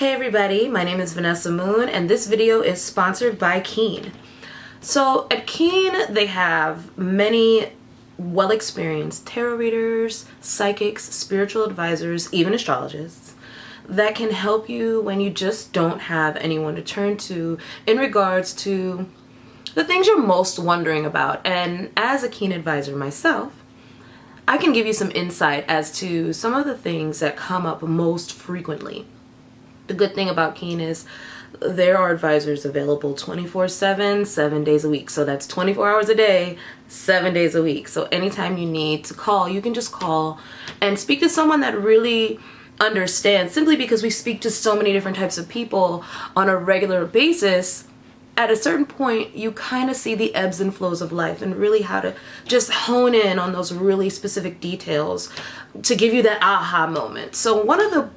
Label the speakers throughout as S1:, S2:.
S1: Hey everybody, my name is Vanessa Moon and this video is sponsored by Keen. So at Keen they have many well-experienced tarot readers, psychics, spiritual advisors, even astrologists that can help you when you just don't have anyone to turn to in regards to the things you're most wondering about. And as a Keen advisor myself, I can give you some insight as to some of the things that come up most frequently. The good thing about Keen is there are advisors available 24/7, 7 days a week. So that's 24 hours a day, 7 days a week. So anytime you need to call, you can just call and speak to someone that really understands, simply because we speak to so many different types of people on a regular basis. At a certain point, you kind of see the ebbs and flows of life and really how to just hone in on those really specific details to give you that aha moment. So one of the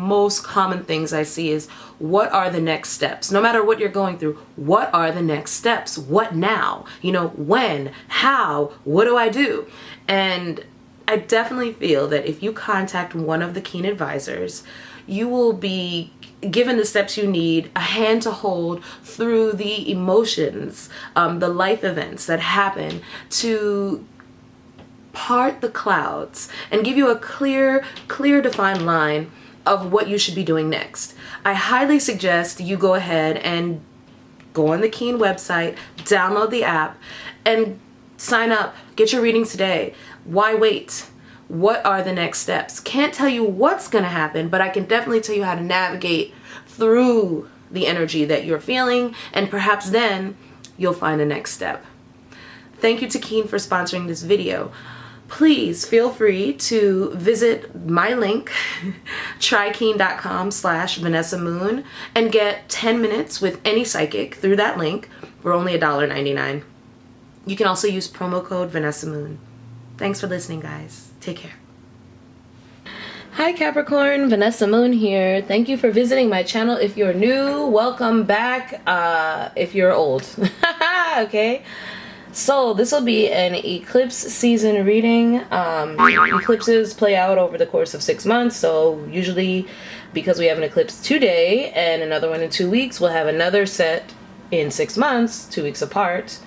S1: most common things I see is, what are the next steps? No matter what you're going through, what are the next steps? What now? When? How? What do I do? And I definitely feel that if you contact one of the Keen advisors, you will be given the steps you need, a hand to hold through the emotions, the life events that happen, to part the clouds and give you a clear defined line of what you should be doing next. I highly suggest you go ahead and go on the Keen website, download the app, and sign up. Get your readings today. Why wait? What are the next steps? Can't tell you what's going to happen, but I can definitely tell you how to navigate through the energy that you're feeling, and perhaps then you'll find the next step. Thank you to Keen for sponsoring this video. Please feel free to visit my link, trykeen.com/VanessaMoon, and get 10 minutes with any psychic through that link for only $1.99. You can also use promo code VanessaMoon. Thanks for listening, guys. Take care. Hi Capricorn, Vanessa Moon here. Thank you for visiting my channel. If you're new, welcome back. If you're old, okay. So this will be an eclipse season reading. Eclipses play out over the course of 6 months. So usually, because we have an eclipse today and another one in 2 weeks, we'll have another set in 6 months, 2 weeks apart.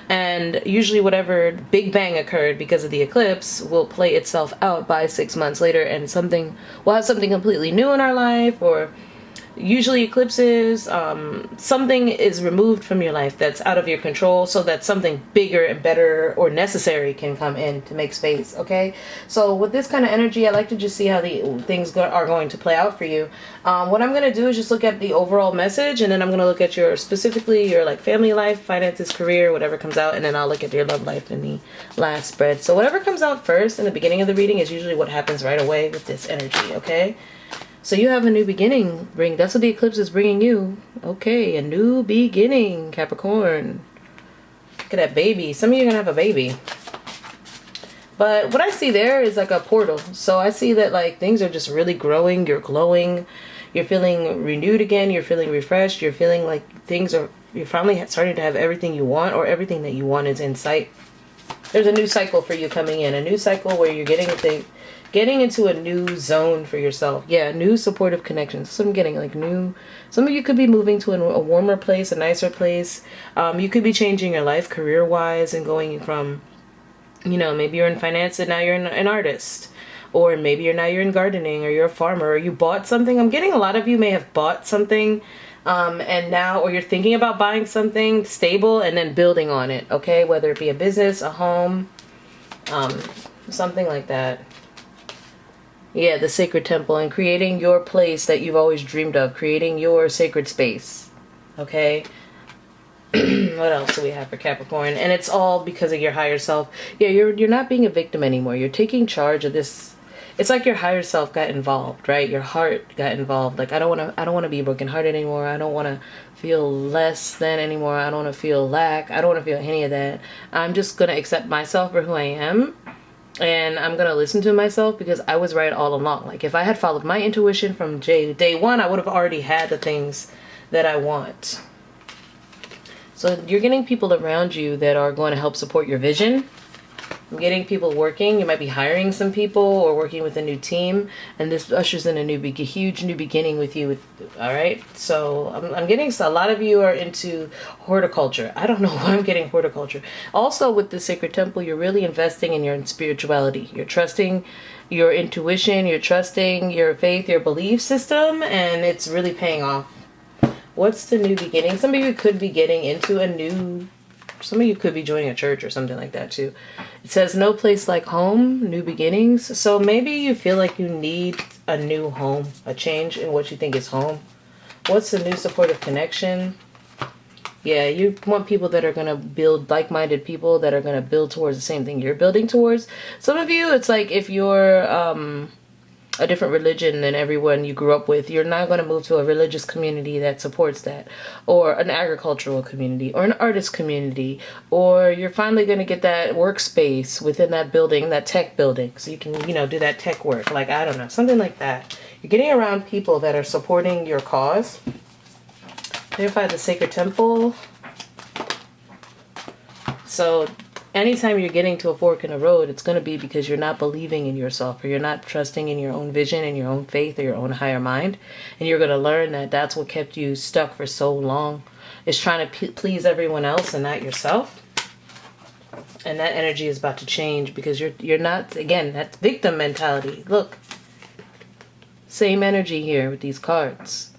S1: And usually whatever big bang occurred because of the eclipse will play itself out by 6 months later, and we'll have something completely new in our life. Or usually eclipses, something is removed from your life that's out of your control, so that something bigger and better or necessary can come in to make space. Okay, so with this kind of energy, I like to just see how the things are going to play out for you. What I'm going to do is just look at the overall message, and then I'm going to look at specifically your family life, finances, career, whatever comes out, and then I'll look at your love life in the last spread. So whatever comes out first in the beginning of the reading is usually what happens right away with this energy. Okay, so you have a new beginning. That's what the eclipse is bringing you. Okay, a new beginning, Capricorn. Look at that baby. Some of you are going to have a baby. But what I see there is like a portal. So I see that things are just really growing. You're glowing. You're feeling renewed again. You're feeling refreshed. You're feeling like you're finally starting to have everything you want, or everything that you want is in sight. There's a new cycle for you coming in. A new cycle where you're getting into a new zone for yourself. Yeah, new supportive connections. So I'm getting some of you could be moving to a warmer place, a nicer place. You could be changing your life career-wise and going from, maybe you're in finance and now you're an artist. Or maybe you're in gardening, or you're a farmer, or you bought something. I'm getting a lot of you may have bought something and now, or you're thinking about buying something stable and then building on it. Okay, whether it be a business, a home, something like that. Yeah, the sacred temple, and creating your place that you've always dreamed of, creating your sacred space. Okay. What else do we have for Capricorn? And it's all because of your higher self. Yeah, you're not being a victim anymore. You're taking charge of this. It's like your higher self got involved, right? Your heart got involved. I don't want to be brokenhearted anymore. I don't want to feel less than anymore. I don't want to feel lack. I don't want to feel any of that. I'm just going to accept myself for who I am. And I'm going to listen to myself, because I was right all along. If I had followed my intuition from day one, I would have already had the things that I want. So you're getting people around you that are going to help support your vision. I'm getting people working. You might be hiring some people or working with a new team, and this ushers in a huge new beginning with you. All right, so I'm getting a lot of you are into horticulture. I don't know why I'm getting horticulture. Also, with the sacred temple, you're really investing in your spirituality. You're trusting your intuition. You're trusting your faith, your belief system, and it's really paying off. What's the new beginning? Some of you could be getting into some of you could be joining a church or something like that too. It says no place like home, new beginnings. So maybe you feel like you need a new home, a change in what you think is home. What's the new supportive connection? Yeah, you want people that are going to build, like-minded people that are going to build towards the same thing you're building towards. Some of you, it's like if you're a different religion than everyone you grew up with, you're not going to move to a religious community that supports that, or an agricultural community, or an artist community, or you're finally going to get that workspace within that building, that tech building, so you can, do that tech work. Like, I don't know, something like that. You're getting around people that are supporting your cause. Verify the sacred temple. So anytime you're getting to a fork in the road, it's going to be because you're not believing in yourself, or you're not trusting in your own vision and your own faith or your own higher mind. And you're going to learn that that's what kept you stuck for so long, is trying to please everyone else and not yourself. And that energy is about to change because you're not, again, that victim mentality. Look, same energy here with these cards.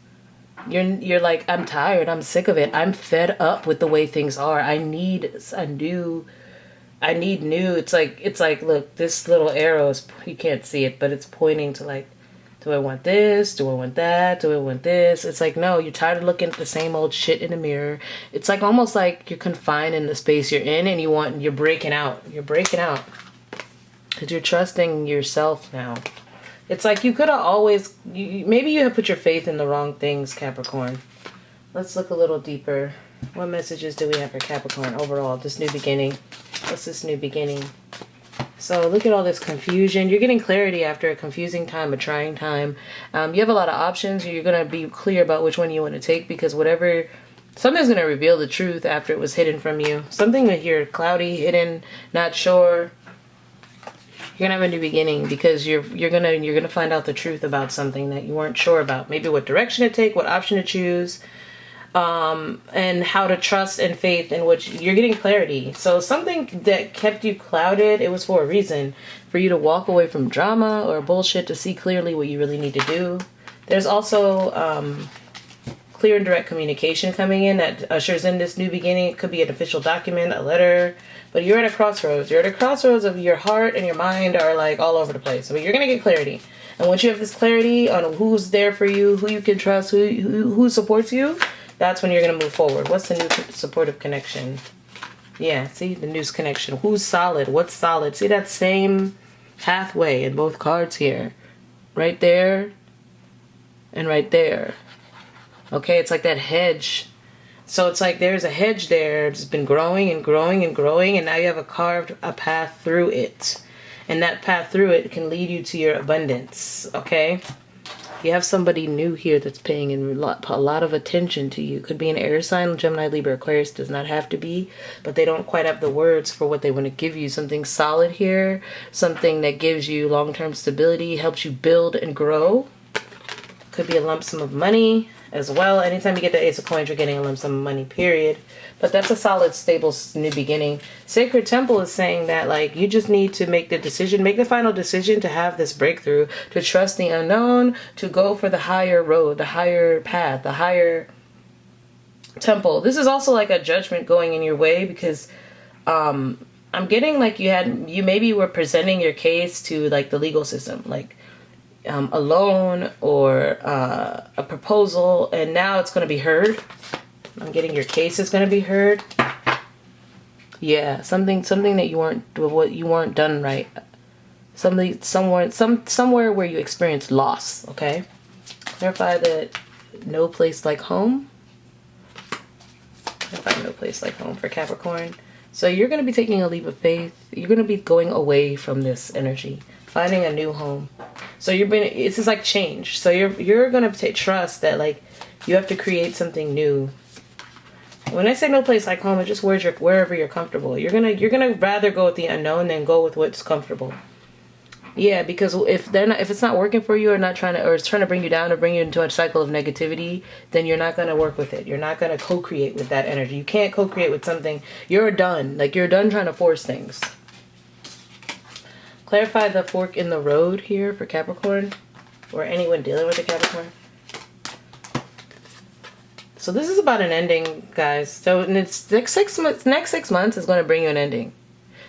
S1: You're like, I'm tired, I'm sick of it, I'm fed up with the way things are. I need new. It's like, look, this little arrow is, you can't see it, but it's pointing to like, do I want this? Do I want that? Do I want this? It's like, no, you're tired of looking at the same old shit in the mirror. It's like almost like you're confined in the space you're in, and you're breaking out. You're breaking out because you're trusting yourself now. It's like you could have always, maybe you have put your faith in the wrong things, Capricorn. Let's look a little deeper. What messages do we have for Capricorn overall? This new beginning. What's this new beginning? So look at all this confusion. You're getting clarity after a confusing time, a trying time. You have a lot of options. You're going to be clear about which one you want to take, because something's going to reveal the truth after it was hidden from you. Something here, cloudy, hidden, not sure. You're gonna have a new beginning because you're gonna find out the truth about something that you weren't sure about. Maybe what direction to take, what option to choose, and how to trust and faith in what you're getting clarity. So something that kept you clouded, it was for a reason, for you to walk away from drama or bullshit to see clearly what you really need to do. There's also clear and direct communication coming in that ushers in this new beginning. It could be an official document, a letter. But you're at a crossroads. You're at a crossroads of your heart and your mind are like all over the place. So you're going to get clarity. And once you have this clarity on who's there for you, who you can trust, who supports you, that's when you're going to move forward. What's the new supportive connection? Yeah, see, the new connection. Who's solid? What's solid? See that same pathway in both cards here. Right there and right there. Okay, it's like that hedge. So it's like there's a hedge there. It's been growing and growing and growing, and now you have carved a path through it. And that path through it can lead you to your abundance, okay? You have somebody new here that's paying a lot of attention to you. Could be an air sign, Gemini, Libra, Aquarius, does not have to be, but they don't quite have the words for what they want to give you. Something solid here, something that gives you long-term stability, helps you build and grow. Could be a lump sum of money as well. Anytime you get the Ace of Coins, you're getting a lump sum of money, period. But that's a solid, stable new beginning. Sacred Temple is saying that, like, you just need to make the final decision to have this breakthrough, to trust the unknown, to go for the higher road, the higher path, the higher temple. This is also like a judgment going in your way, because I'm getting like you maybe were presenting your case to like the legal system, like a loan or a proposal, and now it's going to be heard. I'm getting your case is going to be heard. Yeah, something that you weren't done right. Somewhere where you experienced loss. Okay, clarify that no place like home. Clarify no place like home for Capricorn. So you're going to be taking a leap of faith. You're going to be going away from this energy, finding a new home. So it's just like change. So you're going to trust that, like, you have to create something new. When I say no place like home, it's just wherever you're comfortable. You're gonna rather go with the unknown than go with what's comfortable. Yeah, because if it's not working for you, or it's trying to bring you down or bring you into a cycle of negativity, then you're not gonna work with it. You're not gonna co-create with that energy. You can't co-create with something. You're done. Like, you're done trying to force things. Clarify the fork in the road here for Capricorn, or anyone dealing with a Capricorn. So this is about an ending, guys. So it's next 6 months is going to bring you an ending.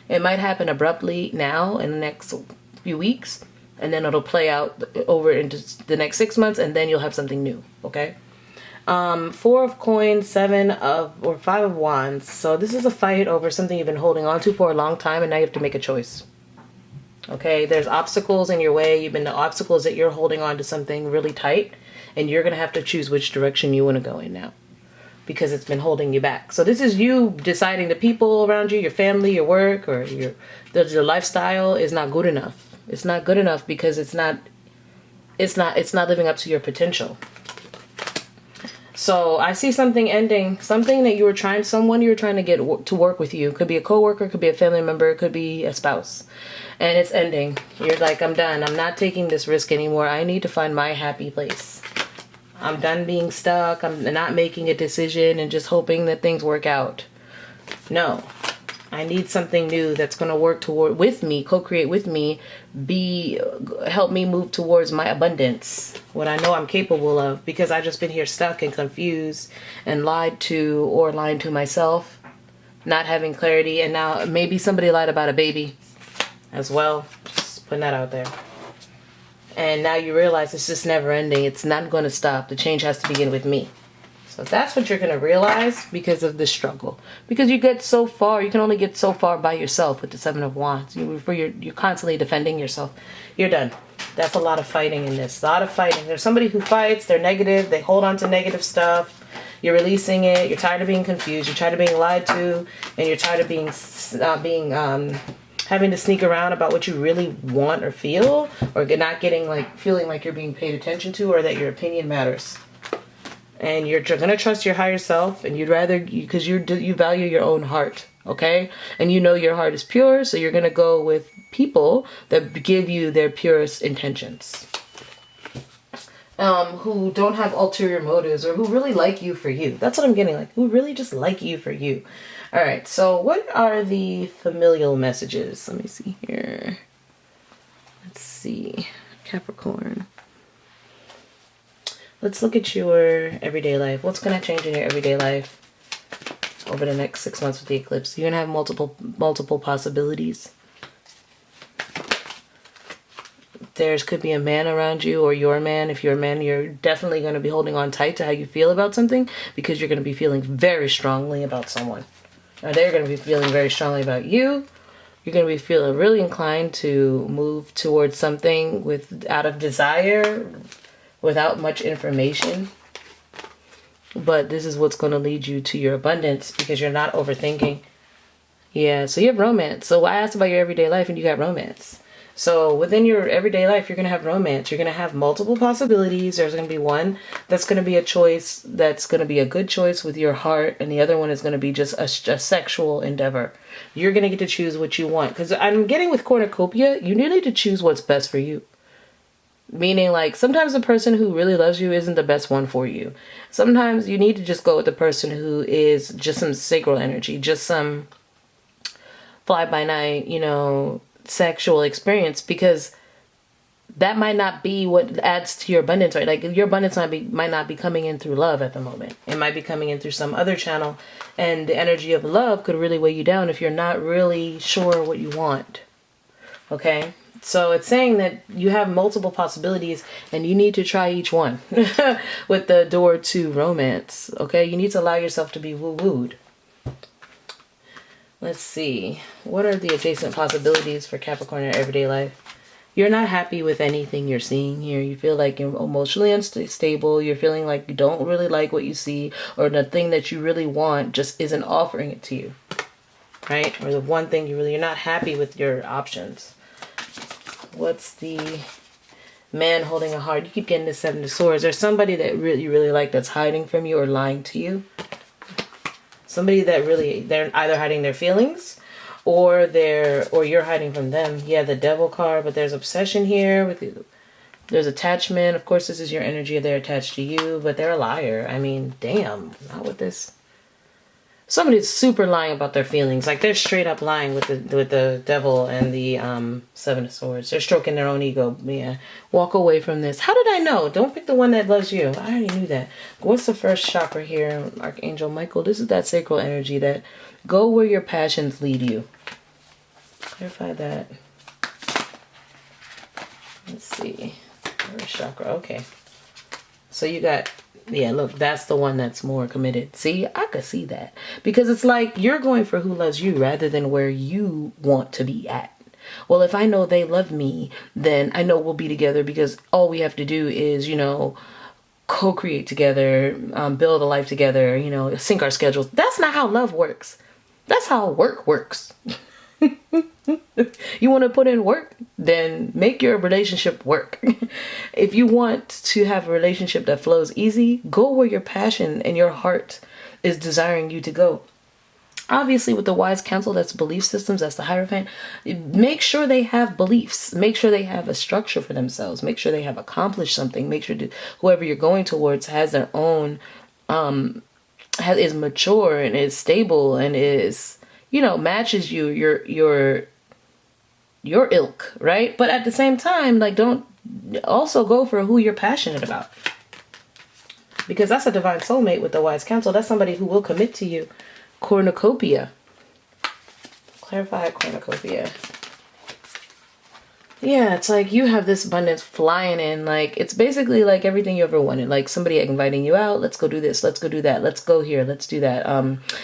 S1: It might happen abruptly now in the next few weeks, and then it'll play out over into the next 6 months, and then you'll have something new. Okay. 4 of coins, 5 of wands. So this is a fight over something you've been holding on to for a long time, and now you have to make a choice. Okay, there's obstacles in your way. The obstacles that you're holding on to something really tight, and you're going to have to choose which direction you want to go in now, because it's been holding you back. So this is you deciding the people around you, your family, your work, or your lifestyle is not good enough. It's not good enough because it's not living up to your potential. So I see something ending, something that someone you were trying to get to work with you. Could be a coworker, could be a family member, could be a spouse. And it's ending. You're like, I'm done. I'm not taking this risk anymore. I need to find my happy place. I'm done being stuck. I'm not making a decision and just hoping that things work out. No. I need something new that's going to work with me, co-create with me, help me move towards my abundance, what I know I'm capable of, because I've just been here stuck and confused and lied to myself, not having clarity. And now maybe somebody lied about a baby as well. Just putting that out there. And now you realize it's just never ending. It's not going to stop. The change has to begin with me. So that's what you're going to realize because of the struggle. Because you get so far, you can only get so far by yourself with the 7 of Wands. You're constantly defending yourself. You're done. That's a lot of fighting in this. A lot of fighting. There's somebody who fights. They're negative. They hold on to negative stuff. You're releasing it. You're tired of being confused. You're tired of being lied to. And you're tired of having to sneak around about what you really want or feel, or not feeling like you're being paid attention to, or that your opinion matters. And you're going to trust your higher self, and because you value your own heart, okay? And you know your heart is pure, so you're going to go with people that give you their purest intentions. Who don't have ulterior motives, or who really like you for you. That's what I'm getting, like, who really just like you for you. All right, so what are the familial messages? Let me see here. Let's see. Capricorn. Let's look at your everyday life. What's going to change in your everyday life over the next 6 months with the eclipse? You're going to have multiple possibilities. Could be a man around you, or you're a man. If you're a man, you're definitely going to be holding on tight to how you feel about something, because you're going to be feeling very strongly about someone. Or they're going to be feeling very strongly about you. You're going to be feeling really inclined to move towards something out of desire, without much information. But this is what's going to lead you to your abundance, because you're not overthinking. Yeah, so you have romance. So I asked about your everyday life, and you got romance. So within your everyday life, you're going to have romance. You're going to have multiple possibilities. There's going to be one that's going to be a choice that's going to be a good choice with your heart, and the other one is going to be just a sexual endeavor. You're going to get to choose what you want. Because I'm getting with cornucopia, you need to choose what's best for you. Meaning, like, sometimes the person who really loves you isn't the best one for you. Sometimes you need to just go with the person who is just some sacral energy, just some fly-by-night, sexual experience, because that might not be what adds to your abundance, right? Like, your abundance might not be coming in through love at the moment. It might be coming in through some other channel, and the energy of love could really weigh you down if you're not really sure what you want. Okay? So it's saying that you have multiple possibilities, and you need to try each one with the door to romance. Okay? You need to allow yourself to be woo-wooed. Let's see. What are the adjacent possibilities for Capricorn in your everyday life? You're not happy with anything you're seeing here. You feel like you're emotionally unstable. You're feeling like you don't really like what you see, or the thing that you really want just isn't offering it to you. Right? Or the one thing you're not happy with your options. What's the man holding a heart? You keep getting the 7 of Swords. There's somebody that you really like that's hiding from you or lying to you. Somebody that really, they're either hiding their feelings or you're hiding from them. Yeah, the Devil card, but there's obsession here with you. There's attachment. Of course, this is your energy. They're attached to you, but they're a liar. I mean, damn, not with this. Somebody's super lying about their feelings. Like, they're straight up lying with the Devil and the Seven of Swords. They're stroking their own ego. Yeah. Walk away from this. How did I know? Don't pick the one that loves you. I already knew that. What's the first chakra here? Archangel Michael. This is that sacral energy that go where your passions lead you. Clarify that. Let's see. First chakra. Okay. So you got... Yeah, look, that's the one that's more committed. See, I could see that. Because it's like you're going for who loves you rather than where you want to be at. Well, if I know they love me, then I know we'll be together because all we have to do is, you know, co-create together, build a life together, you know, sync our schedules. That's not how love works. That's how work works. You want to put in work, then make your relationship work. If you want to have a relationship that flows easy, go where your passion and your heart is desiring you to go. Obviously, with the wise counsel, that's belief systems, that's the Hierophant. Make sure they have beliefs. Make sure they have a structure for themselves. Make sure they have accomplished something. Make sure that whoever you're going towards has their own, is mature and is stable and is, you know, matches you, your ilk, right? But at the same time, like, don't also go for who you're passionate about. Because that's a divine soulmate with the wise counsel. That's somebody who will commit to you. Cornucopia. Clarify cornucopia. Yeah, it's like you have this abundance flying in. Like, it's basically like everything you ever wanted. Like somebody inviting you out. Let's go do this. Let's go do that. Let's go here. Let's do that.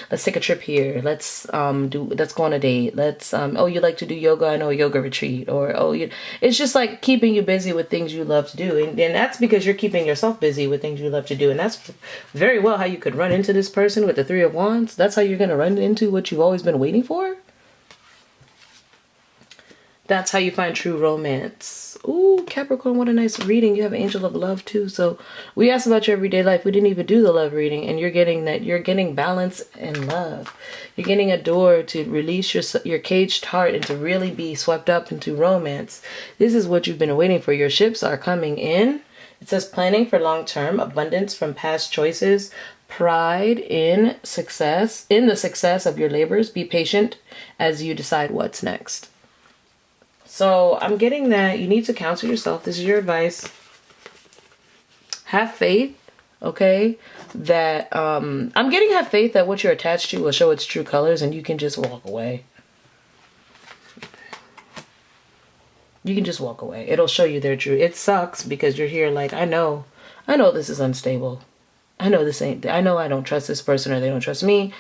S1: Let's take a trip here. Let's go on a date. Let's, oh, you like to do yoga? I know a yoga retreat. Or, oh, it's just like keeping you busy with things you love to do. And that's because you're keeping yourself busy with things you love to do. And that's very well how you could run into this person with the Three of Wands. That's how you're going to run into what you've always been waiting for. That's how you find true romance. Ooh, Capricorn, what a nice reading. You have Angel of Love too. So we asked about your everyday life. We didn't even do the love reading. And you're getting that. You're getting balance and love. You're getting a door to release your caged heart and to really be swept up into romance. This is what you've been waiting for. Your ships are coming in. It says planning for long-term, abundance from past choices, pride in success, in the success of your labors. Be patient as you decide what's next. So I'm getting that you need to counsel yourself. This is your advice. Have faith, okay? That I'm getting have faith that what you're attached to will show its true colors and you can just walk away. You can just walk away. It'll show you their true. It sucks because you're here like, I know this is unstable. I know this ain't, I know I don't trust this person or they don't trust me.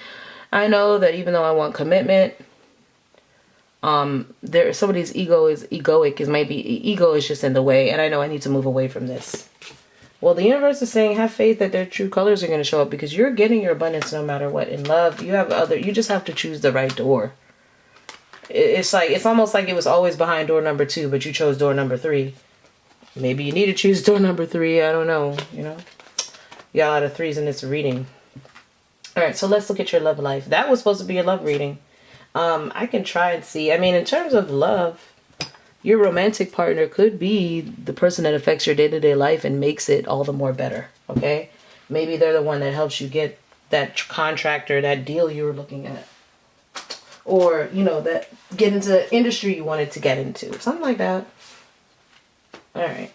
S1: I know that even though I want commitment, somebody's ego is egoic, ego is just in the way, and I know I need to move away from this. Well, the universe is saying have faith that their true colors are going to show up because you're getting your abundance no matter what. In love, you just have to choose the right door. It's almost like it was always behind door number 2, but you chose door number 3. Maybe you need to choose door number 3. I don't know, you know. You got a lot of 3s in this reading. All right, so let's look at your love life. That was supposed to be a love reading. I can try and see. I mean, in terms of love, your romantic partner could be the person that affects your day-to-day life and makes it all the more better, okay? Maybe they're the one that helps you get that contract or that deal you were looking at. Or, you know, that get into the industry you wanted to get into. Something like that. All right.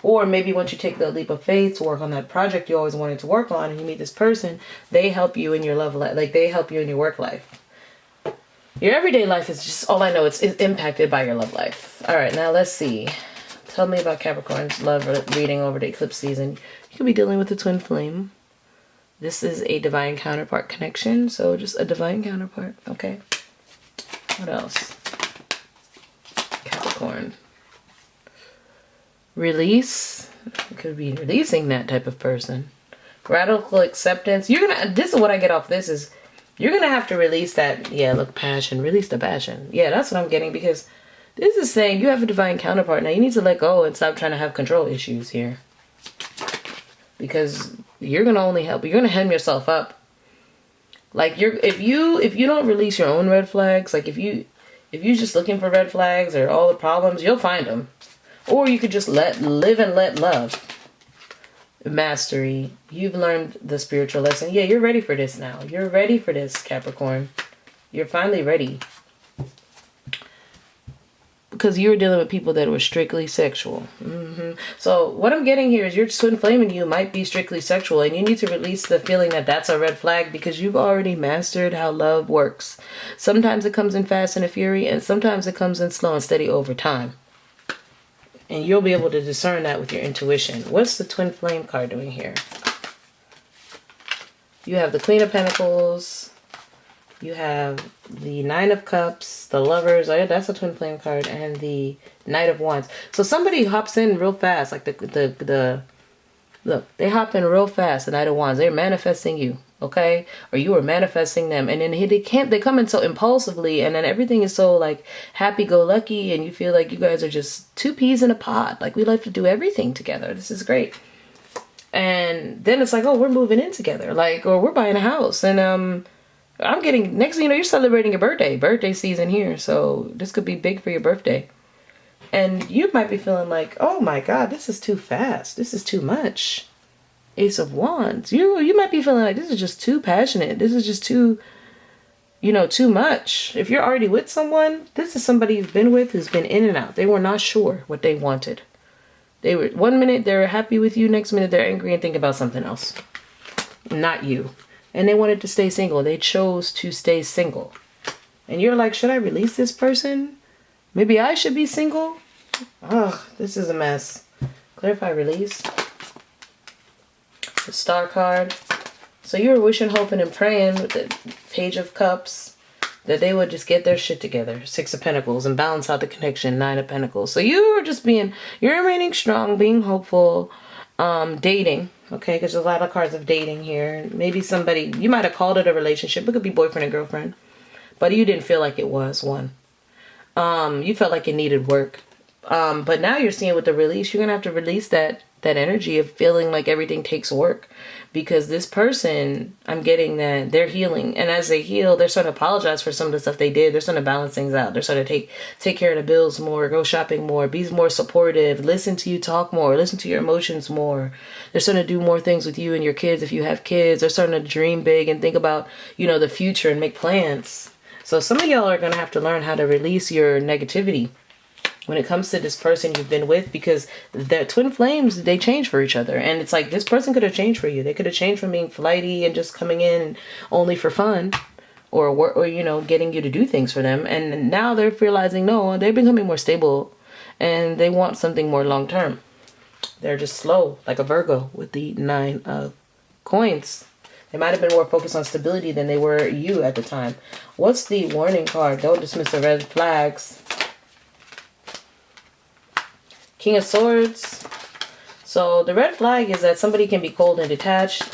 S1: Or maybe once you take the leap of faith to work on that project you always wanted to work on and you meet this person, they help you in your love life. Like, they help you in your work life. Your everyday life is just, all I know, it's impacted by your love life. All right, now let's see. Tell me about Capricorn's love reading over the eclipse season. You could be dealing with a twin flame. This is a divine counterpart connection, so just a divine counterpart, okay? What else? Capricorn. Release. You could be releasing that type of person. Radical acceptance. This is what I get off this is, you're going to have to release that, passion. Release the passion. Yeah, that's what I'm getting because this is saying you have a divine counterpart. Now you need to let go and stop trying to have control issues here. Because you're going to only help. You're going to hem yourself up Like if you don't release your own red flags, like if you're just looking for red flags or all the problems, you'll find them. Or you could just live and let love. Mastery. You've learned the spiritual lesson. Yeah, you're ready for this now. You're ready for this, Capricorn. You're finally ready. Because you were dealing with people that were strictly sexual. So what I'm getting here is your twin flame in you might be strictly sexual, and you need to release the feeling that that's a red flag, because you've already mastered how love works. Sometimes it comes in fast and a fury, and sometimes it comes in slow and steady over time. And you'll be able to discern that with your intuition. What's the twin flame card doing here? You have the Queen of Pentacles. You have the Nine of Cups, the Lovers. Oh yeah, that's a twin flame card, and the Knight of Wands. So somebody hops in real fast, like look, they hop in real fast. The Knight of Wands. They're manifesting you, okay, or you are manifesting them, and then they come in so impulsively, and then everything is so like happy-go-lucky, and you feel like you guys are just two peas in a pod. Like, we like to do everything together. This is great. And then it's like, oh, we're moving in together, like, or we're buying a house, and I'm getting, next thing you know, you're celebrating your birthday season here. So this could be big for your birthday. And you might be feeling like, oh my God, this is too fast. This is too much. Ace of Wands. You might be feeling like this is just too passionate. This is just too, too much. If you're already with someone, this is somebody you've been with who's been in and out. They were not sure what they wanted. They were, one minute they're happy with you, next minute they're angry and think about something else. Not you. And they wanted to stay single. They chose to stay single. And you're like, should I release this person? Maybe I should be single? Ugh, this is a mess. Clarify, release. The Star card. So you were wishing, hoping, and praying with the Page of Cups that they would just get their shit together. Six of Pentacles, and balance out the connection. Nine of Pentacles. So you were just you're remaining strong, being hopeful, dating. Okay, because there's a lot of cards of dating here. Maybe somebody, you might have called it a relationship. It could be boyfriend and girlfriend. But you didn't feel like it was one. You felt like it needed work. But now you're seeing with the release, you're going to have to release that energy of feeling like everything takes work. Because this person, I'm getting that they're healing. And as they heal, they're starting to apologize for some of the stuff they did. They're starting to balance things out. They're starting to take care of the bills more, go shopping more, be more supportive, listen to you talk more, listen to your emotions more. They're starting to do more things with you and your kids if you have kids. They're starting to dream big and think about, the future and make plans. So some of y'all are going to have to learn how to release your negativity when it comes to this person you've been with, because their twin flames, they change for each other. And it's like, this person could have changed for you. They could have changed from being flighty and just coming in only for fun or getting you to do things for them. And now they're realizing, no, they're becoming more stable and they want something more long term. They're just slow, like a Virgo with the Nine of Coins. They might have been more focused on stability than they were you at the time. What's the warning card? Don't dismiss the red flags. King of Swords. So the red flag is that somebody can be cold and detached.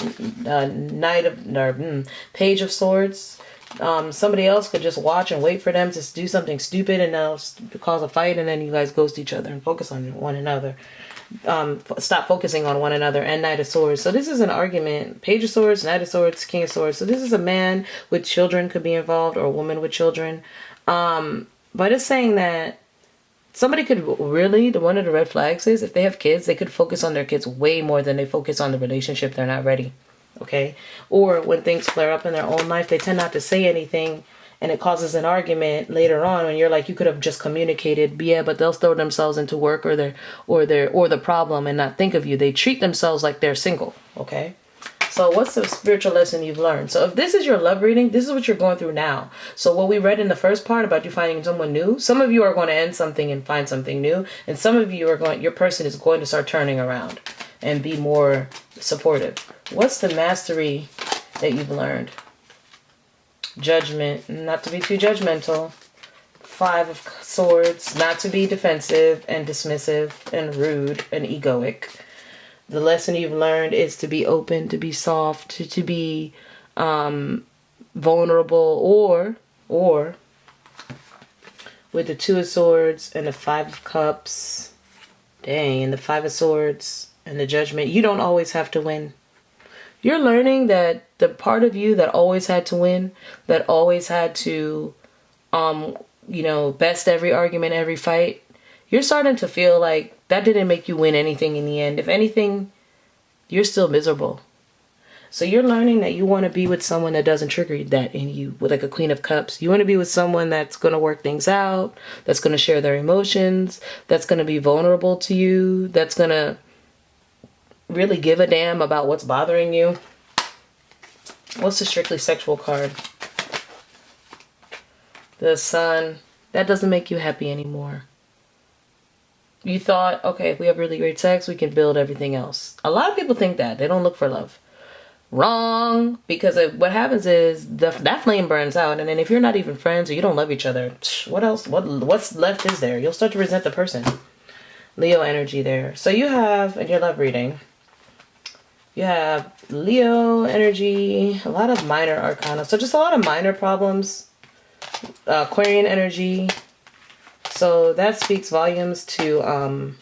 S1: Page of Swords. Somebody else could just watch and wait for them to do something stupid and they'll cause a fight, and then you guys ghost each other and focus on one another. Stop focusing on one another. And Knight of Swords. So this is an argument. Page of Swords, Knight of Swords, King of Swords. So this is a man with children could be involved, or a woman with children. But it's saying that somebody could really, one of the red flags is if they have kids, they could focus on their kids way more than they focus on the relationship. They're not ready. Okay. Or when things flare up in their own life, they tend not to say anything, and it causes an argument later on when you're like, you could have just communicated. Yeah, but they'll throw themselves into work or the problem and not think of you. They treat themselves like they're single. Okay. So what's the spiritual lesson you've learned? So if this is your love reading, this is what you're going through now. So what we read in the first part about you finding someone new, some of you are going to end something and find something new. And some of you your person is going to start turning around and be more supportive. What's the mastery that you've learned? Judgment, not to be too judgmental. Five of Swords, not to be defensive and dismissive and rude and egoic. The lesson you've learned is to be open, to be soft, to be vulnerable, or with the Two of Swords and the Five of Cups, and the Five of Swords and the Judgment, you don't always have to win. You're learning that the part of you that always had to win, that always had to, best every argument, every fight, you're starting to feel like that didn't make you win anything in the end. If anything, you're still miserable. So you're learning that you want to be with someone that doesn't trigger that in you, with like a Queen of Cups. You want to be with someone that's going to work things out, that's going to share their emotions, that's going to be vulnerable to you, that's going to really give a damn about what's bothering you. What's the strictly sexual card? The Sun. That doesn't make you happy anymore. You thought, okay, if we have really great sex, we can build everything else. A lot of people think that. They don't look for love. Wrong. Because what happens is that flame burns out, and then if you're not even friends or you don't love each other, what else? What's left is there? You'll start to resent the person. Leo energy there. So you have, in your love reading, you have Leo energy, a lot of minor arcana. So just a lot of minor problems. Aquarian energy. So that speaks volumes to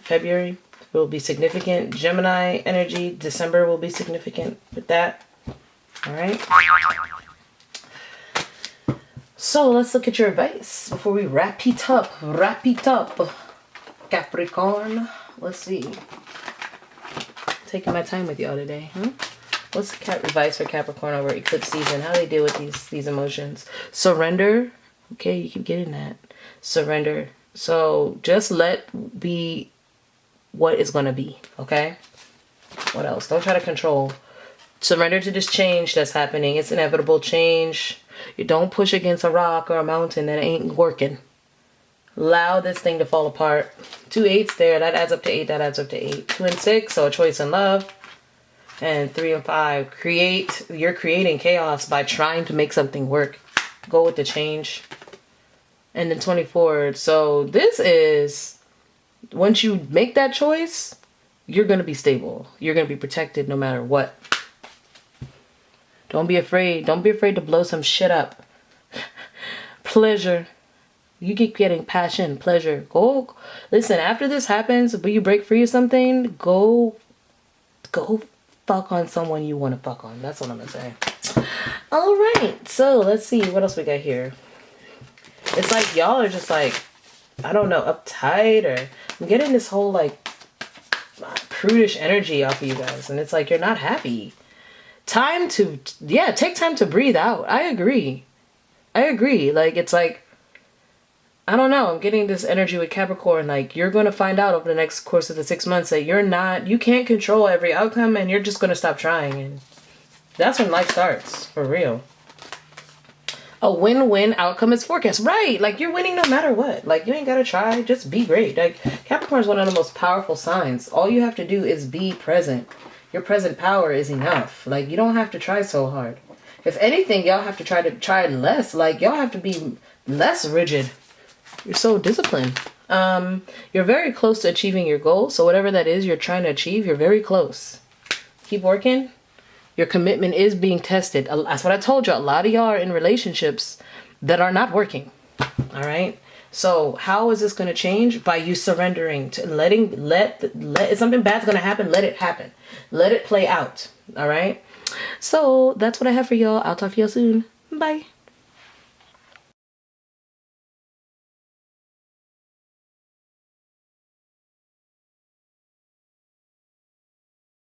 S1: February will be significant. Gemini energy, December will be significant with that. All right. So let's look at your advice before we wrap it up. Capricorn. Let's see. Taking my time with y'all today, huh? What's the advice for Capricorn over eclipse season? How do they deal with these emotions? Surrender. Okay, you keep getting that. Surrender. So just let be what is going to be, okay? What else? Don't try to control. Surrender to this change that's happening. It's inevitable change. You don't push against a rock or a mountain that ain't working. Allow this thing to fall apart. 2 8s there. That adds up to 8. That adds up to 8. 2 and 6. So a choice in love. And 3 and 5. You're creating chaos by trying to make something work. Go with the change. And then 24. So this is, once you make that choice, you're going to be stable. You're going to be protected no matter what. Don't be afraid. Don't be afraid to blow some shit up. Pleasure. You keep getting passion, pleasure. Go. Listen, after this happens, when you break free of something, go fuck on someone you want to fuck on. That's what I'm going to say. All right. So let's see. What else we got here? It's like y'all are just like, I don't know, uptight, or I'm getting this whole like prudish energy off of you guys. And it's like, you're not happy. Take time to breathe out. I agree. Like, it's like, I don't know. I'm getting this energy with Capricorn. Like, you're going to find out over the next course of the 6 months that you can't control every outcome, and you're just going to stop trying. And that's when life starts, for real. A win-win outcome is forecast. Right. Like, you're winning no matter what. Like, you ain't got to try. Just be great. Like, Capricorn is one of the most powerful signs. All you have to do is be present. Your present power is enough. Like, you don't have to try so hard. If anything, y'all have to try less. Like, y'all have to be less rigid. You're so disciplined. You're very close to achieving your goal. So whatever that is you're trying to achieve, you're very close. Keep working. Your commitment is being tested. That's what I told you. A lot of y'all are in relationships that are not working. All right. So how is this going to change? By you surrendering to if something bad's going to happen, let it happen. Let it play out. All right. So that's what I have for y'all. I'll talk to y'all soon. Bye.